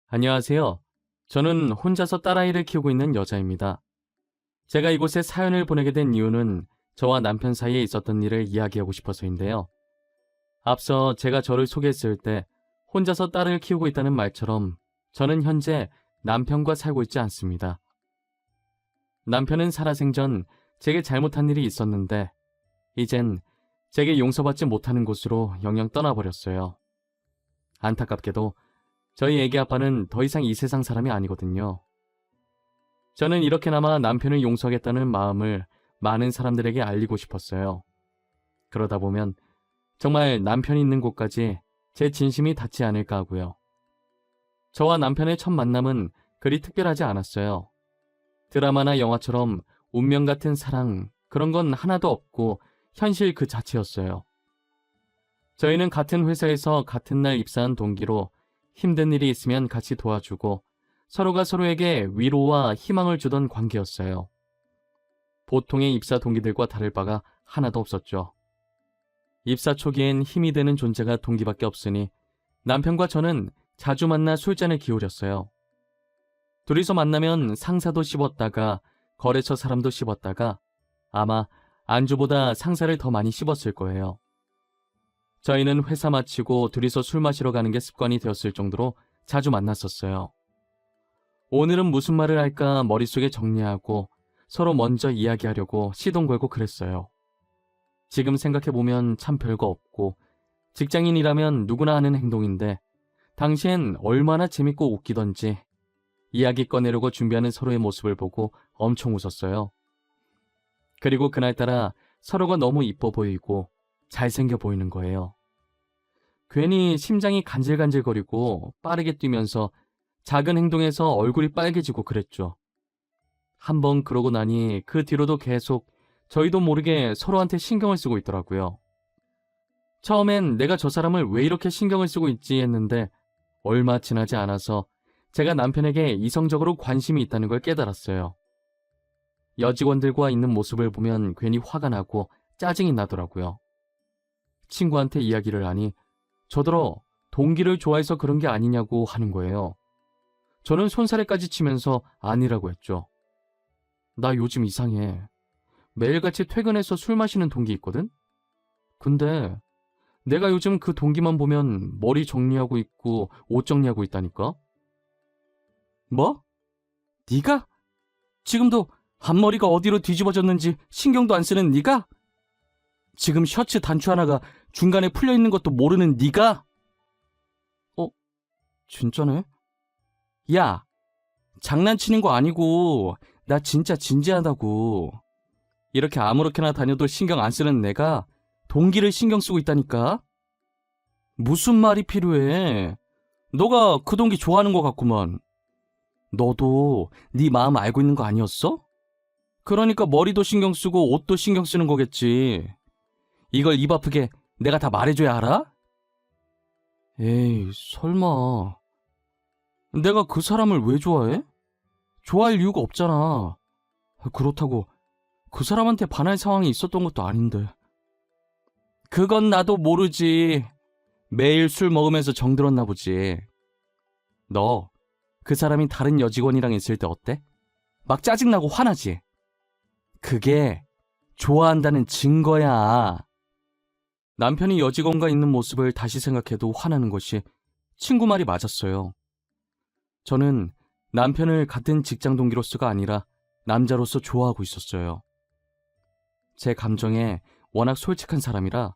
안녕하세요. 저는 혼자서 딸아이를 키우고 있는 여자입니다. 제가 이곳에 사연을 보내게 된 이유는 저와 남편 사이에 있었던 일을 이야기하고 싶어서인데요. 앞서 제가 저를 소개했을 때 혼자서 딸을 키우고 있다는 말처럼 저는 현재 남편과 살고 있지 않습니다. 남편은 살아생전 제게 잘못한 일이 있었는데 이젠 제게 용서받지 못하는 곳으로 영영 떠나버렸어요. 안타깝게도 저희 애기 아빠는 더 이상 이 세상 사람이 아니거든요. 저는 이렇게나마 남편을 용서하겠다는 마음을 많은 사람들에게 알리고 싶었어요. 그러다 보면 정말 남편이 있는 곳까지 제 진심이 닿지 않을까 하고요. 저와 남편의 첫 만남은 그리 특별하지 않았어요. 드라마나 영화처럼 운명 같은 사랑, 그런 건 하나도 없고 현실 그 자체였어요. 저희는 같은 회사에서 같은 날 입사한 동기로 힘든 일이 있으면 같이 도와주고 서로가 서로에게 위로와 희망을 주던 관계였어요. 보통의 입사 동기들과 다를 바가 하나도 없었죠. 입사 초기엔 힘이 되는 존재가 동기밖에 없으니 남편과 저는 자주 만나 술잔을 기울였어요. 둘이서 만나면 상사도 씹었다가 거래처 사람도 씹었다가 아마 안주보다 상사를 더 많이 씹었을 거예요. 저희는 회사 마치고 둘이서 술 마시러 가는 게 습관이 되었을 정도로 자주 만났었어요. 오늘은 무슨 말을 할까 머릿속에 정리하고 서로 먼저 이야기하려고 시동 걸고 그랬어요. 지금 생각해보면 참 별거 없고 직장인이라면 누구나 하는 행동인데 당시엔 얼마나 재밌고 웃기던지 이야기 꺼내려고 준비하는 서로의 모습을 보고 엄청 웃었어요. 그리고 그날따라 서로가 너무 이뻐 보이고 잘생겨 보이는 거예요. 괜히 심장이 간질간질거리고 빠르게 뛰면서 작은 행동에서 얼굴이 빨개지고 그랬죠. 한번 그러고 나니 그 뒤로도 계속 저희도 모르게 서로한테 신경을 쓰고 있더라고요. 처음엔 내가 저 사람을 왜 이렇게 신경을 쓰고 있지 했는데 얼마 지나지 않아서 제가 남편에게 이성적으로 관심이 있다는 걸 깨달았어요. 여직원들과 있는 모습을 보면 괜히 화가 나고 짜증이 나더라고요. 친구한테 이야기를 하니 저더러 동기를 좋아해서 그런 게 아니냐고 하는 거예요. 저는 손사래까지 치면서 아니라고 했죠. 나 요즘 이상해. 매일같이 퇴근해서 술 마시는 동기 있거든? 근데 내가 요즘 그 동기만 보면 머리 정리하고 있고 옷 정리하고 있다니까? 뭐? 네가? 지금도 앞머리가 어디로 뒤집어졌는지 신경도 안 쓰는 네가? 지금 셔츠 단추 하나가 중간에 풀려 있는 것도 모르는 네가? 진짜네? 야, 장난치는 거 아니고 나 진짜 진지하다고. 이렇게 아무렇게나 다녀도 신경 안 쓰는 내가 동기를 신경 쓰고 있다니까? 무슨 말이 필요해? 너가 그 동기 좋아하는 것 같구만. 너도 네 마음 알고 있는 거 아니었어? 그러니까 머리도 신경 쓰고 옷도 신경 쓰는 거겠지. 이걸 입 아프게 내가 다 말해줘야 알아? 에이, 설마. 내가 그 사람을 왜 좋아해? 좋아할 이유가 없잖아. 그렇다고 그 사람한테 반할 상황이 있었던 것도 아닌데. 그건 나도 모르지. 매일 술 먹으면서 정들었나 보지. 너, 그 사람이 다른 여직원이랑 있을 때 어때? 막 짜증나고 화나지? 그게 좋아한다는 증거야. 남편이 여직원과 있는 모습을 다시 생각해도 화나는 것이 친구 말이 맞았어요. 저는 남편을 같은 직장 동기로서가 아니라 남자로서 좋아하고 있었어요. 제 감정에 워낙 솔직한 사람이라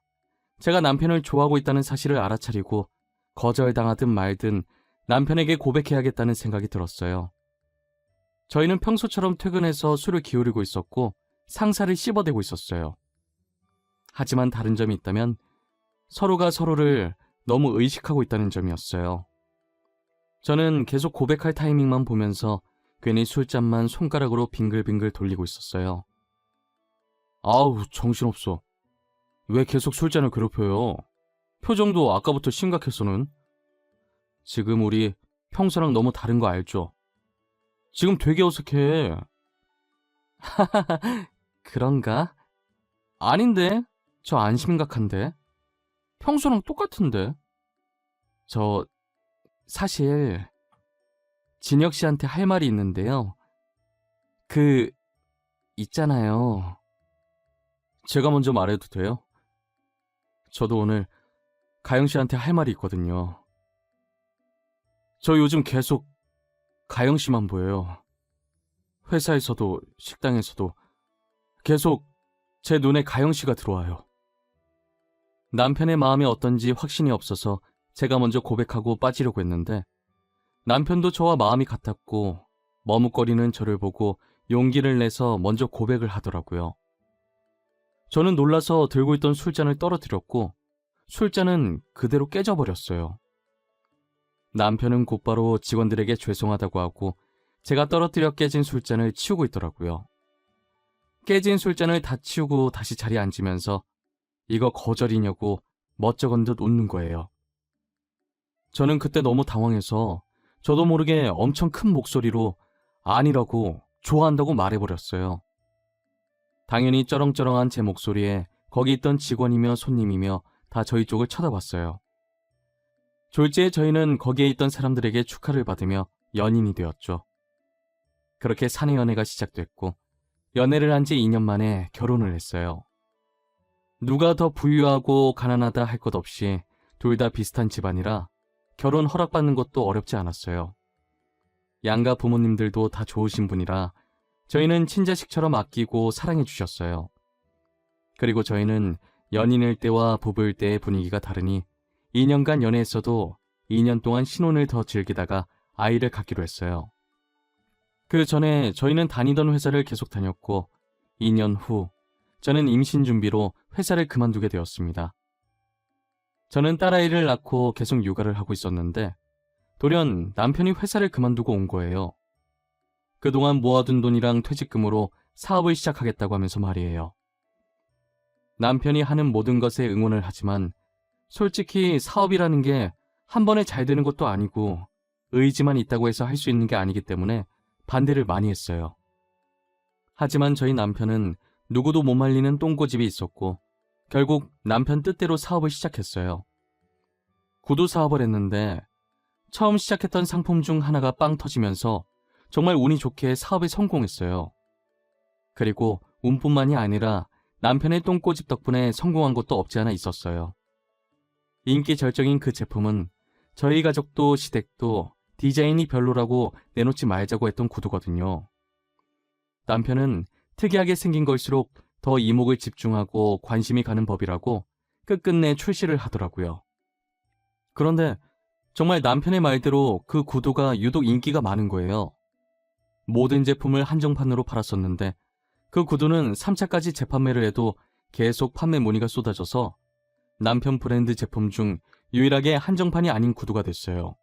제가 남편을 좋아하고 있다는 사실을 알아차리고 거절당하든 말든 남편에게 고백해야겠다는 생각이 들었어요. 저희는 평소처럼 퇴근해서 술을 기울이고 있었고 상사를 씹어대고 있었어요. 하지만 다른 점이 있다면 서로가 서로를 너무 의식하고 있다는 점이었어요. 저는 계속 고백할 타이밍만 보면서 괜히 술잔만 손가락으로 빙글빙글 돌리고 있었어요. 아우, 정신없어. 왜 계속 술잔을 괴롭혀요? 표정도 아까부터 심각했어는. 지금 우리 평소랑 너무 다른 거 알죠? 지금 되게 어색해. 그런가? 아닌데? 저 안 심각한데? 평소랑 똑같은데? 저 사실 진혁 씨한테 할 말이 있는데요. 있잖아요. 제가 먼저 말해도 돼요? 저도 오늘 가영 씨한테 할 말이 있거든요. 저 요즘 계속 가영 씨만 보여요. 회사에서도 식당에서도 계속 제 눈에 가영 씨가 들어와요. 남편의 마음이 어떤지 확신이 없어서 제가 먼저 고백하고 빠지려고 했는데 남편도 저와 마음이 같았고 머뭇거리는 저를 보고 용기를 내서 먼저 고백을 하더라고요. 저는 놀라서 들고 있던 술잔을 떨어뜨렸고 술잔은 그대로 깨져버렸어요. 남편은 곧바로 직원들에게 죄송하다고 하고 제가 떨어뜨려 깨진 술잔을 치우고 있더라고요. 깨진 술잔을 다 치우고 다시 자리에 앉으면서 이거 거절이냐고 멋쩍은 듯 웃는 거예요. 저는 그때 너무 당황해서 저도 모르게 엄청 큰 목소리로 아니라고 좋아한다고 말해버렸어요. 당연히 쩌렁쩌렁한 제 목소리에 거기 있던 직원이며 손님이며 다 저희 쪽을 쳐다봤어요. 졸지에 저희는 거기에 있던 사람들에게 축하를 받으며 연인이 되었죠. 그렇게 사내 연애가 시작됐고 연애를 한 지 2년 만에 결혼을 했어요. 누가 더 부유하고 가난하다 할 것 없이 둘 다 비슷한 집안이라 결혼 허락받는 것도 어렵지 않았어요. 양가 부모님들도 다 좋으신 분이라 저희는 친자식처럼 아끼고 사랑해 주셨어요. 그리고 저희는 연인일 때와 부부일 때의 분위기가 다르니 2년간 연애했어도 2년 동안 신혼을 더 즐기다가 아이를 갖기로 했어요. 그 전에 저희는 다니던 회사를 계속 다녔고 2년 후 저는 임신 준비로 회사를 그만두게 되었습니다. 저는 딸아이를 낳고 계속 육아를 하고 있었는데 돌연 남편이 회사를 그만두고 온 거예요. 그동안 모아둔 돈이랑 퇴직금으로 사업을 시작하겠다고 하면서 말이에요. 남편이 하는 모든 것에 응원을 하지만 솔직히 사업이라는 게 한 번에 잘 되는 것도 아니고 의지만 있다고 해서 할 수 있는 게 아니기 때문에 반대를 많이 했어요. 하지만 저희 남편은 누구도 못 말리는 똥고집이 있었고 결국 남편 뜻대로 사업을 시작했어요. 구두 사업을 했는데 처음 시작했던 상품 중 하나가 빵 터지면서 정말 운이 좋게 사업에 성공했어요. 그리고 운뿐만이 아니라 남편의 똥고집 덕분에 성공한 것도 없지 않아 있었어요. 인기 절정인 그 제품은 저희 가족도 시댁도 디자인이 별로라고 내놓지 말자고 했던 구두거든요. 남편은 특이하게 생긴 걸수록 더 이목을 집중하고 관심이 가는 법이라고 끝끝내 출시를 하더라고요. 그런데 정말 남편의 말대로 그 구두가 유독 인기가 많은 거예요. 모든 제품을 한정판으로 팔았었는데 그 구두는 3차까지 재판매를 해도 계속 판매 문의가 쏟아져서 남편 브랜드 제품 중 유일하게 한정판이 아닌 구두가 됐어요.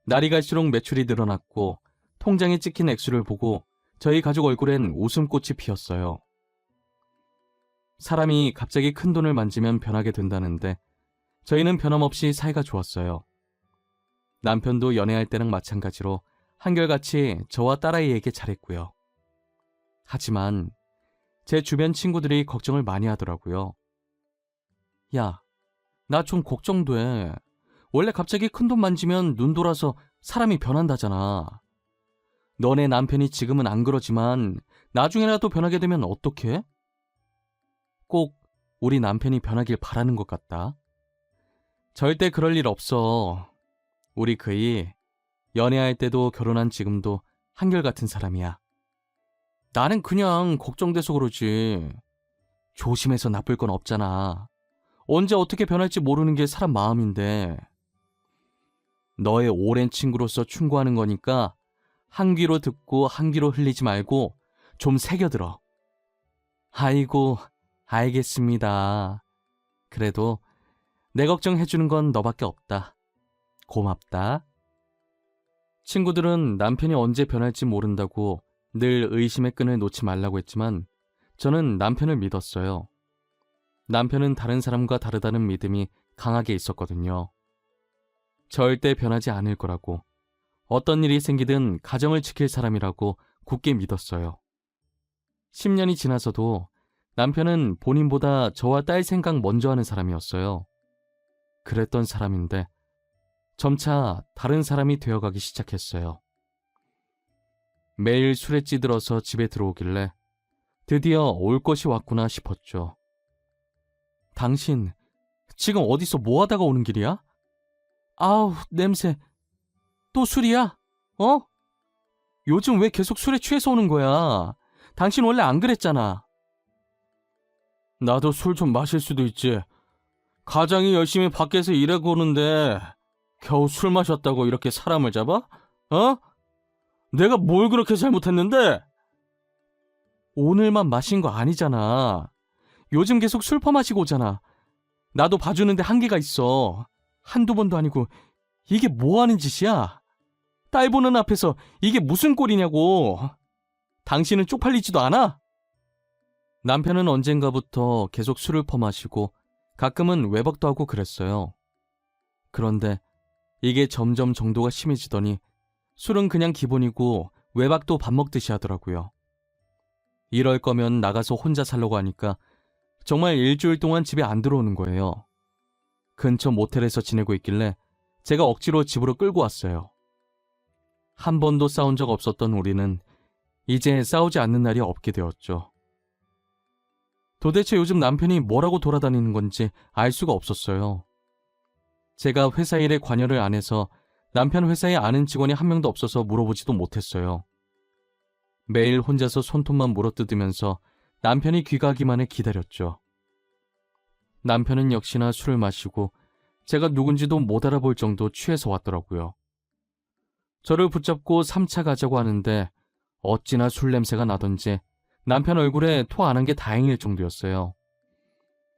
날이 갈수록 매출이 늘어났고 통장에 찍힌 액수를 보고 저희 가족 얼굴엔 웃음꽃이 피었어요. 사람이 갑자기 큰 돈을 만지면 변하게 된다는데 저희는 변함없이 사이가 좋았어요. 남편도 연애할 때랑 마찬가지로 한결같이 저와 딸아이에게 잘했고요. 하지만 제 주변 친구들이 걱정을 많이 하더라고요. 야, 나 좀 걱정돼. 원래 갑자기 큰돈 만지면 눈 돌아서 사람이 변한다잖아. 너네 남편이 지금은 안 그러지만 나중에라도 변하게 되면 어떡해? 꼭 우리 남편이 변하길 바라는 것 같다. 절대 그럴 일 없어. 우리 그이 연애할 때도 결혼한 지금도 한결같은 사람이야. 나는 그냥 걱정돼서 그러지. 조심해서 나쁠 건 없잖아. 언제 어떻게 변할지 모르는 게 사람 마음인데. 너의 오랜 친구로서 충고하는 거니까 한 귀로 듣고 한 귀로 흘리지 말고 좀 새겨들어. 아이고, 알겠습니다. 그래도 내 걱정해주는 건 너밖에 없다. 고맙다. 친구들은 남편이 언제 변할지 모른다고 늘 의심의 끈을 놓지 말라고 했지만 저는 남편을 믿었어요. 남편은 다른 사람과 다르다는 믿음이 강하게 있었거든요. 절대 변하지 않을 거라고, 어떤 일이 생기든 가정을 지킬 사람이라고 굳게 믿었어요. 10년이 지나서도 남편은 본인보다 저와 딸 생각 먼저 하는 사람이었어요. 그랬던 사람인데 점차 다른 사람이 되어가기 시작했어요. 매일 술에 찌들어서 집에 들어오길래 드디어 올 것이 왔구나 싶었죠. 당신 지금 어디서 뭐 하다가 오는 길이야? 아우, 냄새. 또 술이야? 어? 요즘 왜 계속 술에 취해서 오는 거야? 당신 원래 안 그랬잖아. 나도 술 좀 마실 수도 있지. 가장이 열심히 밖에서 일하고 오는데 겨우 술 마셨다고 이렇게 사람을 잡아? 어? 내가 뭘 그렇게 잘못했는데? 오늘만 마신 거 아니잖아. 요즘 계속 술 퍼마시고 오잖아. 나도 봐주는데 한계가 있어. 한두 번도 아니고 이게 뭐 하는 짓이야? 딸 보는 앞에서 이게 무슨 꼴이냐고. 당신은 쪽팔리지도 않아? 남편은 언젠가부터 계속 술을 퍼마시고 가끔은 외박도 하고 그랬어요. 그런데 이게 점점 정도가 심해지더니 술은 그냥 기본이고 외박도 밥 먹듯이 하더라고요. 이럴 거면 나가서 혼자 살려고 하니까 정말 일주일 동안 집에 안 들어오는 거예요. 근처 모텔에서 지내고 있길래 제가 억지로 집으로 끌고 왔어요. 한 번도 싸운 적 없었던 우리는 이제 싸우지 않는 날이 없게 되었죠. 도대체 요즘 남편이 뭐라고 돌아다니는 건지 알 수가 없었어요. 제가 회사 일에 관여를 안 해서 남편 회사에 아는 직원이 한 명도 없어서 물어보지도 못했어요. 매일 혼자서 손톱만 물어뜯으면서 남편이 귀가하기만을 기다렸죠. 남편은 역시나 술을 마시고 제가 누군지도 못 알아볼 정도 취해서 왔더라고요. 저를 붙잡고 3차 가자고 하는데 어찌나 술 냄새가 나던지 남편 얼굴에 토 안 한 게 다행일 정도였어요.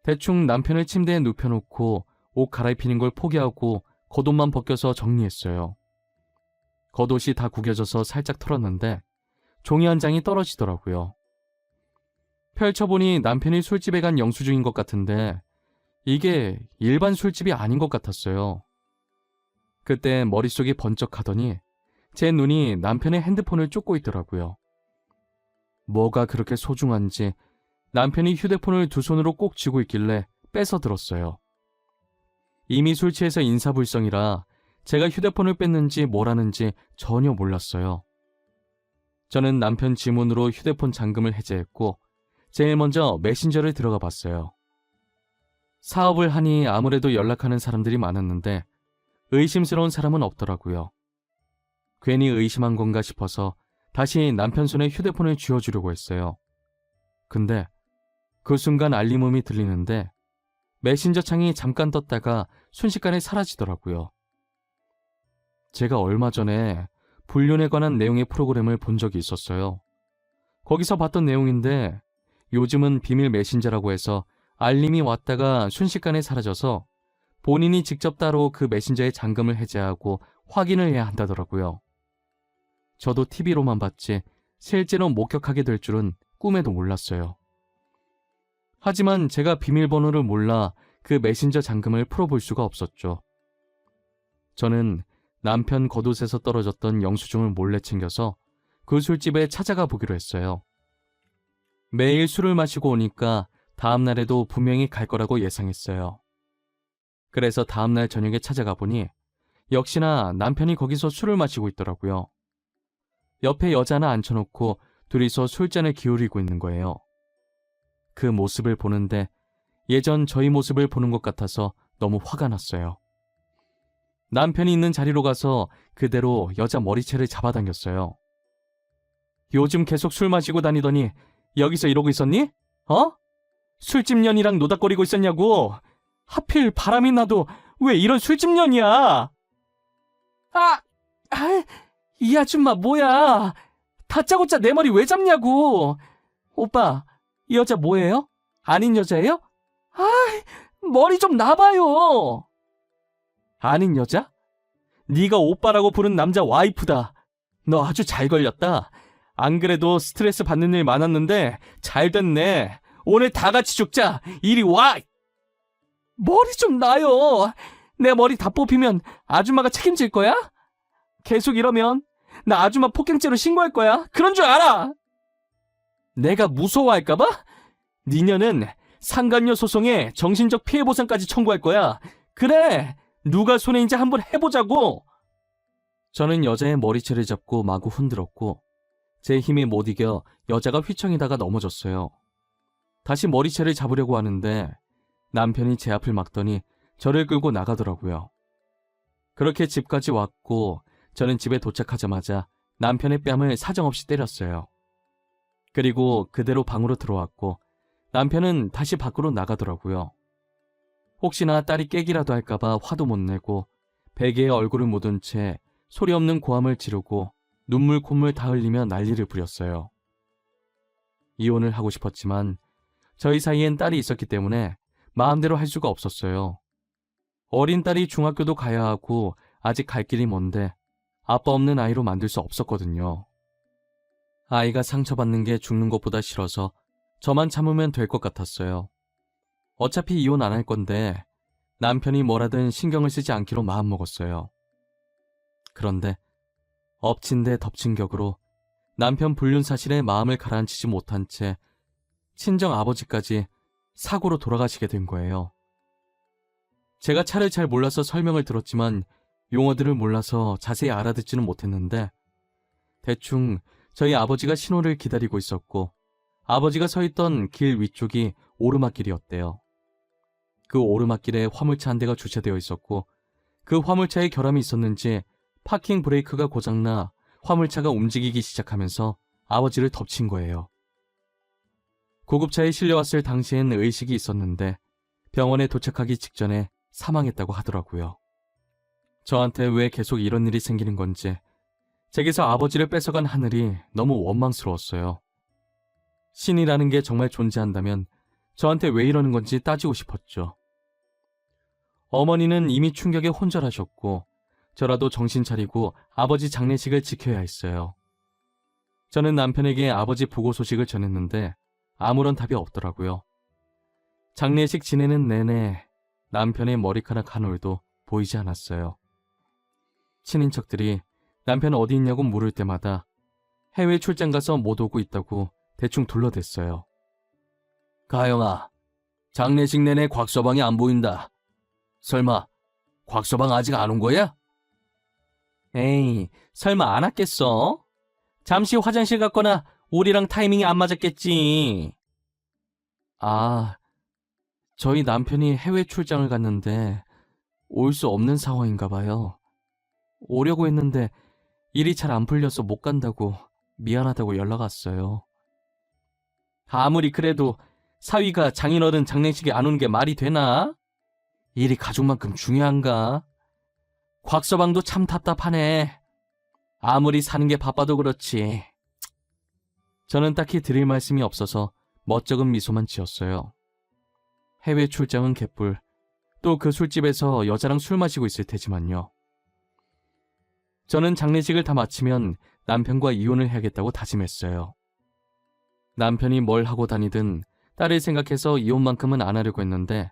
대충 남편을 침대에 눕혀놓고 옷 갈아입히는 걸 포기하고 겉옷만 벗겨서 정리했어요. 겉옷이 다 구겨져서 살짝 털었는데 종이 한 장이 떨어지더라고요. 펼쳐보니 남편이 술집에 간 영수증인 것 같은데 이게 일반 술집이 아닌 것 같았어요. 그때 머릿속이 번쩍하더니 제 눈이 남편의 핸드폰을 쫓고 있더라고요. 뭐가 그렇게 소중한지 남편이 휴대폰을 두 손으로 꼭 쥐고 있길래 뺏어 들었어요. 이미 술 취해서 인사불성이라 제가 휴대폰을 뺐는지 뭘 하는지 전혀 몰랐어요. 저는 남편 지문으로 휴대폰 잠금을 해제했고 제일 먼저 메신저를 들어가 봤어요. 사업을 하니 아무래도 연락하는 사람들이 많았는데 의심스러운 사람은 없더라고요. 괜히 의심한 건가 싶어서 다시 남편 손에 휴대폰을 쥐어주려고 했어요. 근데 그 순간 알림음이 들리는데 메신저 창이 잠깐 떴다가 순식간에 사라지더라고요. 제가 얼마 전에 불륜에 관한 내용의 프로그램을 본 적이 있었어요. 거기서 봤던 내용인데 요즘은 비밀 메신저라고 해서 알림이 왔다가 순식간에 사라져서 본인이 직접 따로 그 메신저의 잠금을 해제하고 확인을 해야 한다더라고요. 저도 TV로만 봤지 실제로 목격하게 될 줄은 꿈에도 몰랐어요. 하지만 제가 비밀번호를 몰라 그 메신저 잠금을 풀어볼 수가 없었죠. 저는 남편 겉옷에서 떨어졌던 영수증을 몰래 챙겨서 그 술집에 찾아가 보기로 했어요. 매일 술을 마시고 오니까 다음날에도 분명히 갈 거라고 예상했어요. 그래서 다음날 저녁에 찾아가 보니 역시나 남편이 거기서 술을 마시고 있더라고요. 옆에 여자 하나 앉혀놓고 둘이서 술잔을 기울이고 있는 거예요. 그 모습을 보는데 예전 저희 모습을 보는 것 같아서 너무 화가 났어요. 남편이 있는 자리로 가서 그대로 여자 머리채를 잡아당겼어요. 요즘 계속 술 마시고 다니더니 여기서 이러고 있었니? 어? 술집 년이랑 노닥거리고 있었냐고. 하필 바람이 나도 왜 이런 술집 년이야. 이 아줌마 뭐야. 다짜고짜 내 머리 왜 잡냐고. 오빠, 이 여자 뭐예요? 아닌 여자예요? 머리 좀 놔봐요. 아닌 여자? 네가 오빠라고 부른 남자 와이프다. 너 아주 잘 걸렸다. 안 그래도 스트레스 받는 일 많았는데 잘 됐네. 오늘 다 같이 죽자. 이리 와. 머리 좀 놔요. 내 머리 다 뽑히면 아줌마가 책임질 거야? 계속 이러면 나 아줌마 폭행죄로 신고할 거야. 그런 줄 알아. 내가 무서워할까봐? 니녀는 상간녀 소송에 정신적 피해보상까지 청구할 거야. 그래, 누가 손해인지 한번 해보자고! 저는 여자의 머리채를 잡고 마구 흔들었고 제 힘이 못 이겨 여자가 휘청이다가 넘어졌어요. 다시 머리채를 잡으려고 하는데 남편이 제 앞을 막더니 저를 끌고 나가더라고요. 그렇게 집까지 왔고 저는 집에 도착하자마자 남편의 뺨을 사정없이 때렸어요. 그리고 그대로 방으로 들어왔고 남편은 다시 밖으로 나가더라고요. 혹시나 딸이 깨기라도 할까봐 화도 못 내고 베개에 얼굴을 묻은 채 소리 없는 고함을 지르고 눈물 콧물 다 흘리며 난리를 부렸어요. 이혼을 하고 싶었지만 저희 사이엔 딸이 있었기 때문에 마음대로 할 수가 없었어요. 어린 딸이 중학교도 가야 하고 아직 갈 길이 먼데 아빠 없는 아이로 만들 수 없었거든요. 아이가 상처받는 게 죽는 것보다 싫어서 저만 참으면 될 것 같았어요. 어차피 이혼 안 할 건데 남편이 뭐라든 신경을 쓰지 않기로 마음먹었어요. 그런데 엎친 데 덮친 격으로 남편 불륜 사실에 마음을 가라앉히지 못한 채 친정 아버지까지 사고로 돌아가시게 된 거예요. 제가 차를 잘 몰라서 설명을 들었지만 용어들을 몰라서 자세히 알아듣지는 못했는데 대충 저희 아버지가 신호를 기다리고 있었고 아버지가 서 있던 길 위쪽이 오르막길이었대요. 그 오르막길에 화물차 한 대가 주차되어 있었고 그 화물차에 결함이 있었는지 파킹 브레이크가 고장나 화물차가 움직이기 시작하면서 아버지를 덮친 거예요. 구급차에 실려왔을 당시엔 의식이 있었는데 병원에 도착하기 직전에 사망했다고 하더라고요. 저한테 왜 계속 이런 일이 생기는 건지 제게서 아버지를 뺏어간 하늘이 너무 원망스러웠어요. 신이라는 게 정말 존재한다면 저한테 왜 이러는 건지 따지고 싶었죠. 어머니는 이미 충격에 혼절하셨고 저라도 정신 차리고 아버지 장례식을 지켜야 했어요. 저는 남편에게 아버지 부고 소식을 전했는데 아무런 답이 없더라고요. 장례식 지내는 내내 남편의 머리카락 한 올도 보이지 않았어요. 친인척들이 남편 어디 있냐고 물을 때마다 해외 출장 가서 못 오고 있다고 대충 둘러댔어요. 가영아, 장례식 내내 곽서방이 안 보인다. 설마 곽서방 아직 안 온 거야? 에이, 설마 안 왔겠어? 잠시 화장실 갔거나 우리랑 타이밍이 안 맞았겠지. 아, 저희 남편이 해외 출장을 갔는데 올 수 없는 상황인가 봐요. 오려고 했는데 일이 잘 안 풀려서 못 간다고 미안하다고 연락 왔어요. 아무리 그래도 사위가 장인어른 장례식에 안 오는 게 말이 되나? 일이 가족만큼 중요한가? 곽서방도 참 답답하네. 아무리 사는 게 바빠도 그렇지. 저는 딱히 드릴 말씀이 없어서 멋쩍은 미소만 지었어요. 해외 출장은 개뿔. 또 그 술집에서 여자랑 술 마시고 있을 테지만요. 저는 장례식을 다 마치면 남편과 이혼을 해야겠다고 다짐했어요. 남편이 뭘 하고 다니든 딸을 생각해서 이혼만큼은 안 하려고 했는데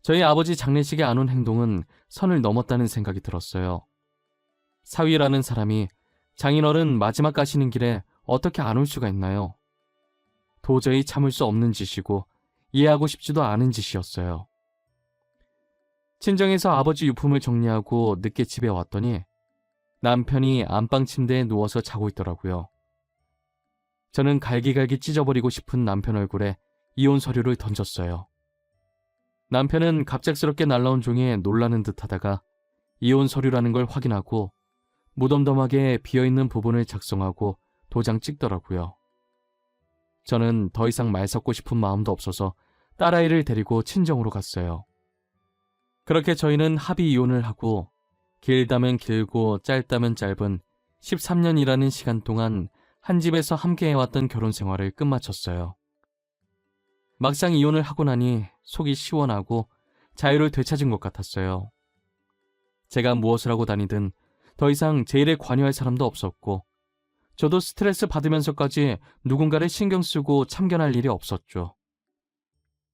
저희 아버지 장례식에 안 온 행동은 선을 넘었다는 생각이 들었어요. 사위라는 사람이 장인어른 마지막 가시는 길에 어떻게 안 올 수가 있나요? 도저히 참을 수 없는 짓이고 이해하고 싶지도 않은 짓이었어요. 친정에서 아버지 유품을 정리하고 늦게 집에 왔더니 남편이 안방 침대에 누워서 자고 있더라고요. 저는 갈기갈기 찢어버리고 싶은 남편 얼굴에 이혼 서류를 던졌어요. 남편은 갑작스럽게 날라온 종이에 놀라는 듯 하다가 이혼 서류라는 걸 확인하고 무덤덤하게 비어있는 부분을 작성하고 도장 찍더라고요. 저는 더 이상 말 섞고 싶은 마음도 없어서 딸아이를 데리고 친정으로 갔어요. 그렇게 저희는 합의 이혼을 하고 길다면 길고 짧다면 짧은 13년이라는 시간 동안 한 집에서 함께 해왔던 결혼 생활을 끝마쳤어요. 막상 이혼을 하고 나니 속이 시원하고 자유를 되찾은 것 같았어요. 제가 무엇을 하고 다니든 더 이상 제 일에 관여할 사람도 없었고 저도 스트레스 받으면서까지 누군가를 신경 쓰고 참견할 일이 없었죠.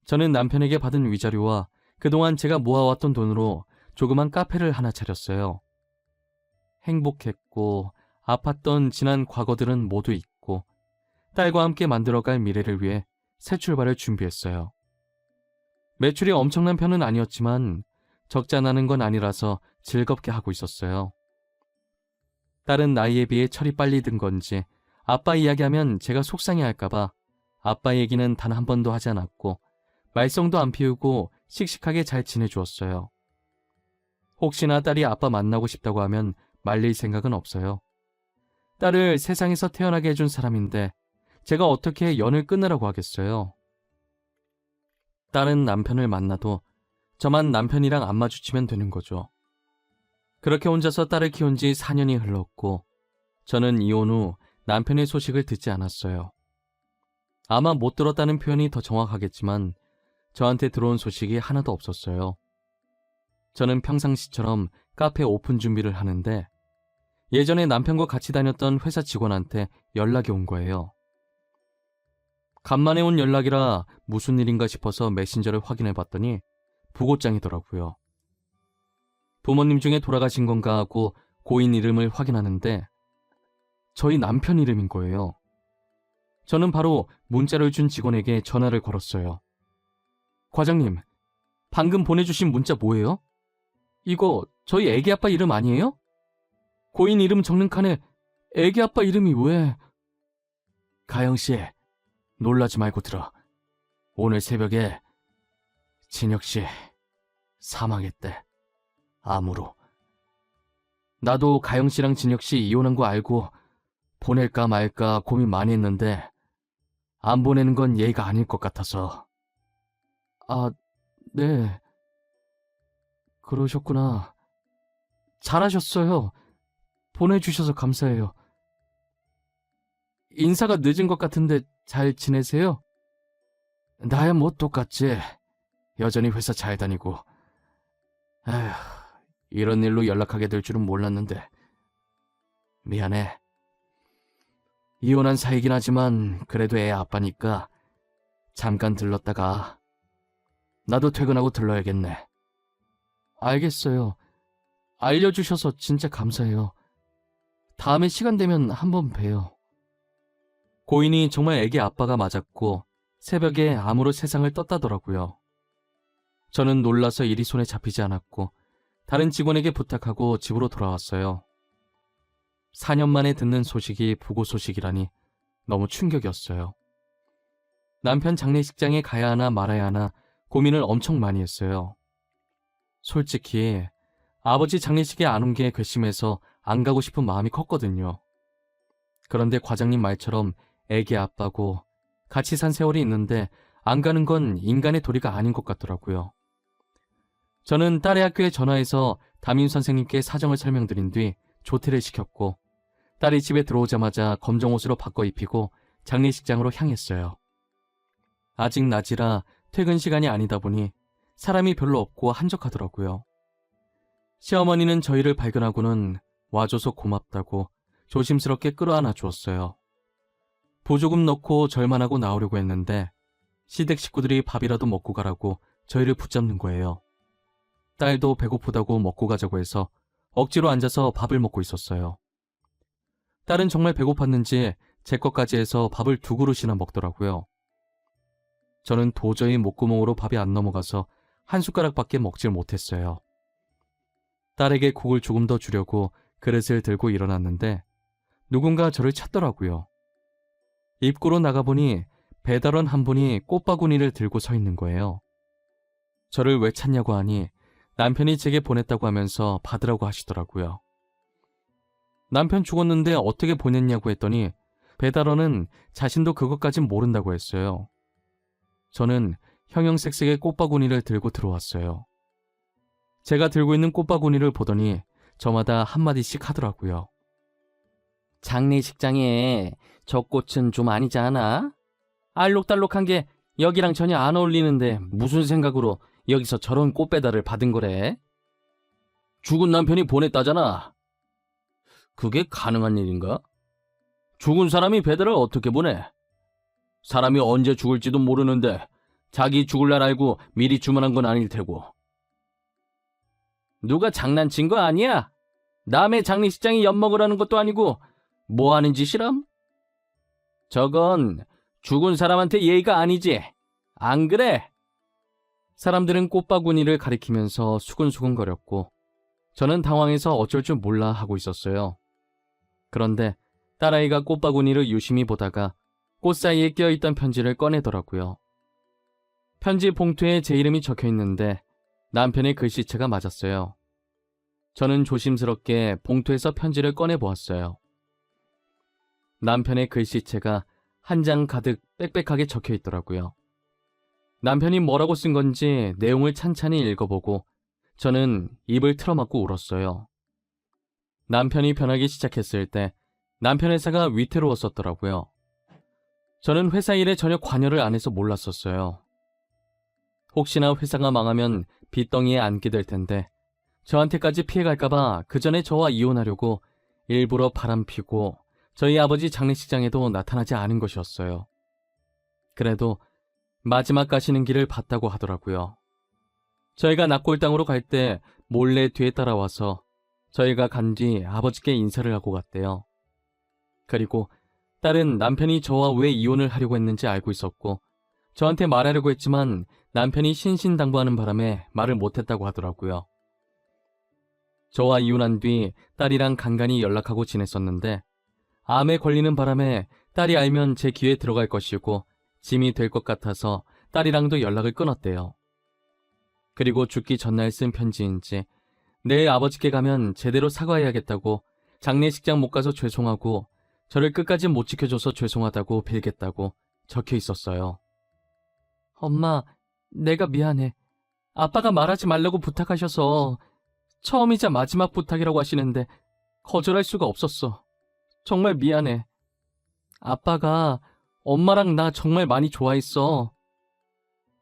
저는 남편에게 받은 위자료와 그동안 제가 모아왔던 돈으로 조그만 카페를 하나 차렸어요. 행복했고 아팠던 지난 과거들은 모두 잊고 딸과 함께 만들어갈 미래를 위해 새 출발을 준비했어요. 매출이 엄청난 편은 아니었지만 적잖아는 건 아니라서 즐겁게 하고 있었어요. 딸은 나이에 비해 철이 빨리 든 건지 아빠 이야기하면 제가 속상해할까봐 아빠 얘기는 단 한 번도 하지 않았고 말썽도 안 피우고 씩씩하게 잘 지내주었어요. 혹시나 딸이 아빠 만나고 싶다고 하면 말릴 생각은 없어요. 딸을 세상에서 태어나게 해준 사람인데 제가 어떻게 연을 끊으라고 하겠어요. 딸은 남편을 만나도 저만 남편이랑 안 마주치면 되는 거죠. 그렇게 혼자서 딸을 키운 지 4년이 흘렀고 저는 이혼 후 남편의 소식을 듣지 않았어요. 아마 못 들었다는 표현이 더 정확하겠지만 저한테 들어온 소식이 하나도 없었어요. 저는 평상시처럼 카페 오픈 준비를 하는데 예전에 남편과 같이 다녔던 회사 직원한테 연락이 온 거예요. 간만에 온 연락이라 무슨 일인가 싶어서 메신저를 확인해봤더니 부고장이더라고요. 부모님 중에 돌아가신 건가 하고 고인 이름을 확인하는데 저희 남편 이름인 거예요. 저는 바로 문자를 준 직원에게 전화를 걸었어요. 과장님, 방금 보내주신 문자 뭐예요? 이거 저희 애기 아빠 이름 아니에요? 고인 이름 적는 칸에 애기 아빠 이름이 왜... 가영씨, 놀라지 말고 들어. 오늘 새벽에 진혁씨 사망했대. 암으로. 나도 가영씨랑 진혁씨 이혼한 거 알고 보낼까 말까 고민 많이 했는데 안 보내는 건 예의가 아닐 것 같아서. 아, 네. 그러셨구나. 잘하셨어요. 보내주셔서 감사해요. 인사가 늦은 것 같은데 잘 지내세요? 나야 뭐 똑같지. 여전히 회사 잘 다니고. 에휴, 이런 일로 연락하게 될 줄은 몰랐는데. 미안해. 이혼한 사이긴 하지만 그래도 애 아빠니까 잠깐 들렀다가 나도 퇴근하고 들러야겠네. 알겠어요. 알려주셔서 진짜 감사해요. 다음에 시간 되면 한번 봬요. 고인이 정말 애기 아빠가 맞았고 새벽에 암으로 세상을 떴다더라고요. 저는 놀라서 일이 손에 잡히지 않았고 다른 직원에게 부탁하고 집으로 돌아왔어요. 4년 만에 듣는 소식이 부고 소식이라니 너무 충격이었어요. 남편 장례식장에 가야 하나 말아야 하나 고민을 엄청 많이 했어요. 솔직히 아버지 장례식에 안 온 게 괘씸해서 안 가고 싶은 마음이 컸거든요. 그런데 과장님 말처럼 애기 아빠고 같이 산 세월이 있는데 안 가는 건 인간의 도리가 아닌 것 같더라고요. 저는 딸의 학교에 전화해서 담임 선생님께 사정을 설명드린 뒤 조퇴를 시켰고 딸이 집에 들어오자마자 검정 옷으로 바꿔 입히고 장례식장으로 향했어요. 아직 낮이라 퇴근 시간이 아니다 보니 사람이 별로 없고 한적하더라고요. 시어머니는 저희를 발견하고는 와줘서 고맙다고 조심스럽게 끌어안아 주었어요. 보조금 넣고 절만하고 나오려고 했는데 시댁 식구들이 밥이라도 먹고 가라고 저희를 붙잡는 거예요. 딸도 배고프다고 먹고 가자고 해서 억지로 앉아서 밥을 먹고 있었어요. 딸은 정말 배고팠는지 제 것까지 해서 밥을 2그릇이나 먹더라고요. 저는 도저히 목구멍으로 밥이 안 넘어가서 한 숟가락밖에 먹질 못했어요. 딸에게 국을 조금 더 주려고 그릇을 들고 일어났는데 누군가 저를 찾더라고요. 입구로 나가보니 배달원 한 분이 꽃바구니를 들고 서 있는 거예요. 저를 왜 찾냐고 하니 남편이 제게 보냈다고 하면서 받으라고 하시더라고요. 남편 죽었는데 어떻게 보냈냐고 했더니 배달원은 자신도 그것까진 모른다고 했어요. 저는 형형색색의 꽃바구니를 들고 들어왔어요. 제가 들고 있는 꽃바구니를 보더니 저마다 한마디씩 하더라고요. 장례식장에 저 꽃은 좀 아니지 않아? 알록달록한 게 여기랑 전혀 안 어울리는데 무슨 생각으로 여기서 저런 꽃 배달을 받은 거래? 죽은 남편이 보냈다잖아. 그게 가능한 일인가? 죽은 사람이 배달을 어떻게 보내? 사람이 언제 죽을지도 모르는데 자기 죽을 날 알고 미리 주문한 건 아닐 테고. 누가 장난친 거 아니야? 남의 장례식장에 엿먹으라는 것도 아니고 뭐 하는 짓이람? 저건 죽은 사람한테 예의가 아니지. 안 그래? 사람들은 꽃바구니를 가리키면서 수근수근거렸고 저는 당황해서 어쩔 줄 몰라 하고 있었어요. 그런데 딸아이가 꽃바구니를 유심히 보다가 꽃 사이에 껴있던 편지를 꺼내더라고요. 편지 봉투에 제 이름이 적혀 있는데 남편의 글씨체가 맞았어요. 저는 조심스럽게 봉투에서 편지를 꺼내보았어요. 남편의 글씨체가 한 장 가득 빽빽하게 적혀 있더라고요. 남편이 뭐라고 쓴 건지 내용을 찬찬히 읽어보고 저는 입을 틀어막고 울었어요. 남편이 변하기 시작했을 때 남편 회사가 위태로웠었더라고요. 저는 회사 일에 전혀 관여를 안 해서 몰랐었어요. 혹시나 회사가 망하면 빚덩이에 안게 될 텐데 저한테까지 피해갈까봐 그 전에 저와 이혼하려고 일부러 바람피고 저희 아버지 장례식장에도 나타나지 않은 것이었어요. 그래도 마지막 가시는 길을 봤다고 하더라고요. 저희가 납골당으로 갈 때 몰래 뒤에 따라와서 저희가 간 뒤 아버지께 인사를 하고 갔대요. 그리고 딸은 남편이 저와 왜 이혼을 하려고 했는지 알고 있었고 저한테 말하려고 했지만 남편이 신신당부하는 바람에 말을 못했다고 하더라고요. 저와 이혼한 뒤 딸이랑 간간히 연락하고 지냈었는데 암에 걸리는 바람에 딸이 알면 제 귀에 들어갈 것이고 짐이 될 것 같아서 딸이랑도 연락을 끊었대요. 그리고 죽기 전날 쓴 편지인지 내일 아버지께 가면 제대로 사과해야겠다고 장례식장 못 가서 죄송하고 저를 끝까지 못 지켜줘서 죄송하다고 빌겠다고 적혀 있었어요. 엄마, 내가 미안해. 아빠가 말하지 말라고 부탁하셔서 처음이자 마지막 부탁이라고 하시는데 거절할 수가 없었어. 정말 미안해. 아빠가 엄마랑 나 정말 많이 좋아했어.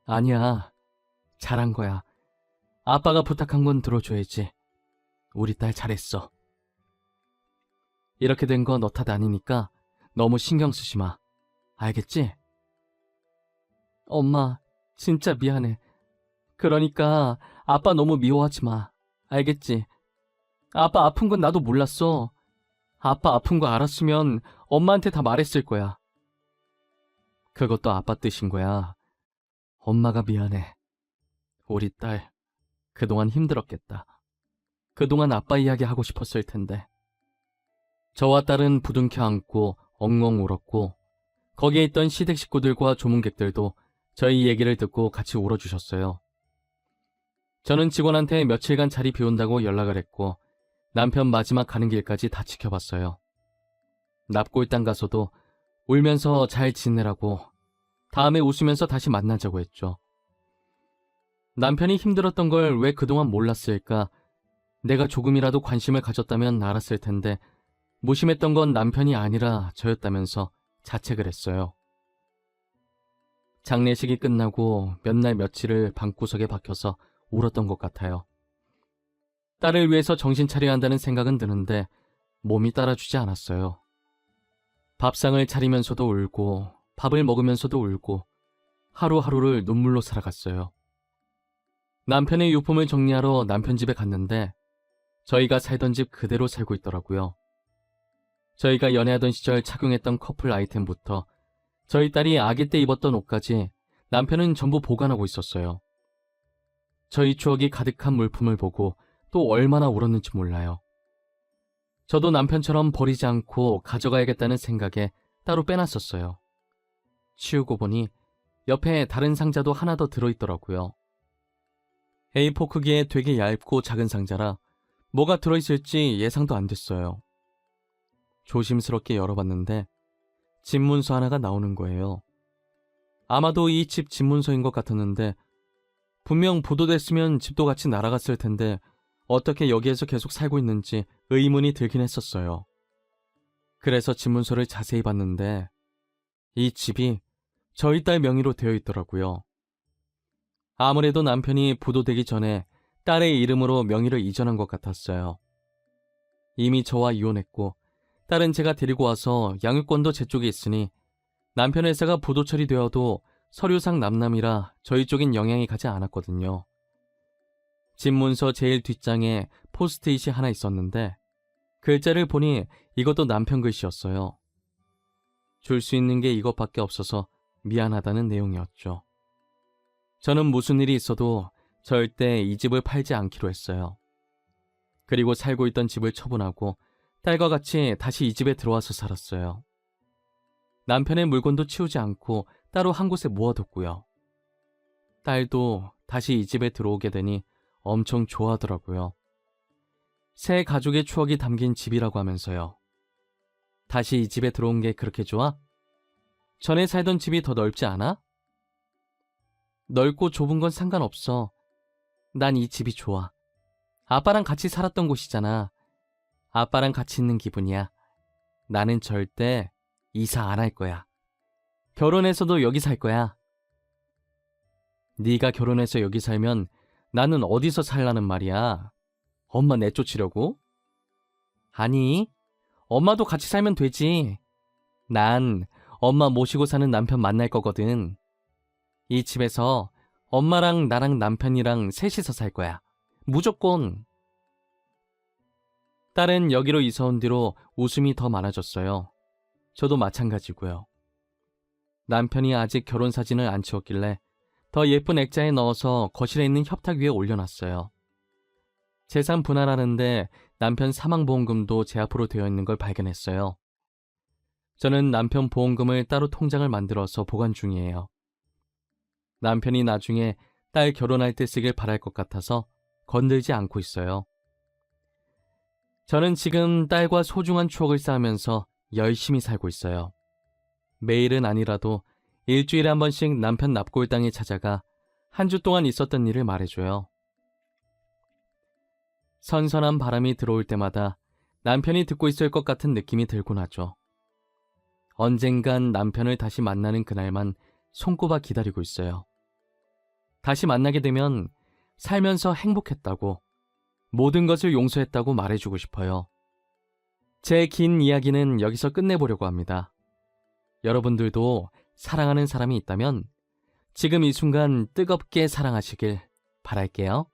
아니야, 잘한 거야. 아빠가 부탁한 건 들어줘야지. 우리 딸 잘했어. 이렇게 된 거 너 탓 아니니까 너무 신경 쓰지 마. 알겠지? 엄마, 진짜 미안해. 그러니까 아빠 너무 미워하지 마. 알겠지? 아빠 아픈 건 나도 몰랐어. 아빠 아픈 거 알았으면 엄마한테 다 말했을 거야. 그것도 아빠 뜻인 거야. 엄마가 미안해. 우리 딸 그동안 힘들었겠다. 그동안 아빠 이야기 하고 싶었을 텐데. 저와 딸은 부둥켜 안고 엉엉 울었고 거기에 있던 시댁 식구들과 조문객들도 저희 얘기를 듣고 같이 울어주셨어요. 저는 직원한테 며칠간 자리 비운다고 연락을 했고 남편 마지막 가는 길까지 다 지켜봤어요. 납골당 가서도 울면서 잘 지내라고 다음에 웃으면서 다시 만나자고 했죠. 남편이 힘들었던 걸 왜 그동안 몰랐을까? 내가 조금이라도 관심을 가졌다면 알았을 텐데 무심했던 건 남편이 아니라 저였다면서 자책을 했어요. 장례식이 끝나고 몇 날 며칠을 방구석에 박혀서 울었던 것 같아요. 딸을 위해서 정신 차려야 한다는 생각은 드는데 몸이 따라주지 않았어요. 밥상을 차리면서도 울고 밥을 먹으면서도 울고 하루하루를 눈물로 살아갔어요. 남편의 유품을 정리하러 남편 집에 갔는데 저희가 살던 집 그대로 살고 있더라고요. 저희가 연애하던 시절 착용했던 커플 아이템부터 저희 딸이 아기 때 입었던 옷까지 남편은 전부 보관하고 있었어요. 저희 추억이 가득한 물품을 보고 또 얼마나 울었는지 몰라요. 저도 남편처럼 버리지 않고 가져가야겠다는 생각에 따로 빼놨었어요. 치우고 보니 옆에 다른 상자도 하나 더 들어있더라고요. A4 크기의 되게 얇고 작은 상자라 뭐가 들어있을지 예상도 안 됐어요. 조심스럽게 열어봤는데 집문서 하나가 나오는 거예요. 아마도 이 집 집문서인 것 같았는데 분명 보도됐으면 집도 같이 날아갔을 텐데 어떻게 여기에서 계속 살고 있는지 의문이 들긴 했었어요. 그래서 집문서를 자세히 봤는데 이 집이 저희 딸 명의로 되어 있더라고요. 아무래도 남편이 부도되기 전에 딸의 이름으로 명의를 이전한 것 같았어요. 이미 저와 이혼했고 딸은 제가 데리고 와서 양육권도 제 쪽에 있으니 남편 회사가 부도 처리되어도 서류상 남남이라 저희 쪽엔 영향이 가지 않았거든요. 집문서 제일 뒷장에 포스트잇이 하나 있었는데 글자를 보니 이것도 남편 글씨였어요. 줄 수 있는 게 이것밖에 없어서 미안하다는 내용이었죠. 저는 무슨 일이 있어도 절대 이 집을 팔지 않기로 했어요. 그리고 살고 있던 집을 처분하고 딸과 같이 다시 이 집에 들어와서 살았어요. 남편의 물건도 치우지 않고 따로 한 곳에 모아뒀고요. 딸도 다시 이 집에 들어오게 되니 엄청 좋아하더라고요. 새 가족의 추억이 담긴 집이라고 하면서요. 다시 이 집에 들어온 게 그렇게 좋아? 전에 살던 집이 더 넓지 않아? 넓고 좁은 건 상관없어. 난 이 집이 좋아. 아빠랑 같이 살았던 곳이잖아. 아빠랑 같이 있는 기분이야. 나는 절대 이사 안 할 거야. 결혼해서도 여기 살 거야. 네가 결혼해서 여기 살면 나는 어디서 살라는 말이야? 엄마 내쫓으려고? 아니, 엄마도 같이 살면 되지. 난 엄마 모시고 사는 남편 만날 거거든. 이 집에서 엄마랑 나랑 남편이랑 셋이서 살 거야. 무조건. 딸은 여기로 이사 온 뒤로 웃음이 더 많아졌어요. 저도 마찬가지고요. 남편이 아직 결혼 사진을 안 치웠길래 더 예쁜 액자에 넣어서 거실에 있는 협탁 위에 올려놨어요. 재산 분할하는데 남편 사망보험금도 제 앞으로 되어 있는 걸 발견했어요. 저는 남편 보험금을 따로 통장을 만들어서 보관 중이에요. 남편이 나중에 딸 결혼할 때 쓰길 바랄 것 같아서 건들지 않고 있어요. 저는 지금 딸과 소중한 추억을 쌓으면서 열심히 살고 있어요. 매일은 아니라도 일주일에 한 번씩 남편 납골당에 찾아가 한 주 동안 있었던 일을 말해줘요. 선선한 바람이 들어올 때마다 남편이 듣고 있을 것 같은 느낌이 들곤 하죠. 언젠간 남편을 다시 만나는 그날만 손꼽아 기다리고 있어요. 다시 만나게 되면 살면서 행복했다고, 모든 것을 용서했다고 말해주고 싶어요. 제 긴 이야기는 여기서 끝내보려고 합니다. 여러분들도 사랑하는 사람이 있다면 지금 이 순간 뜨겁게 사랑하시길 바랄게요.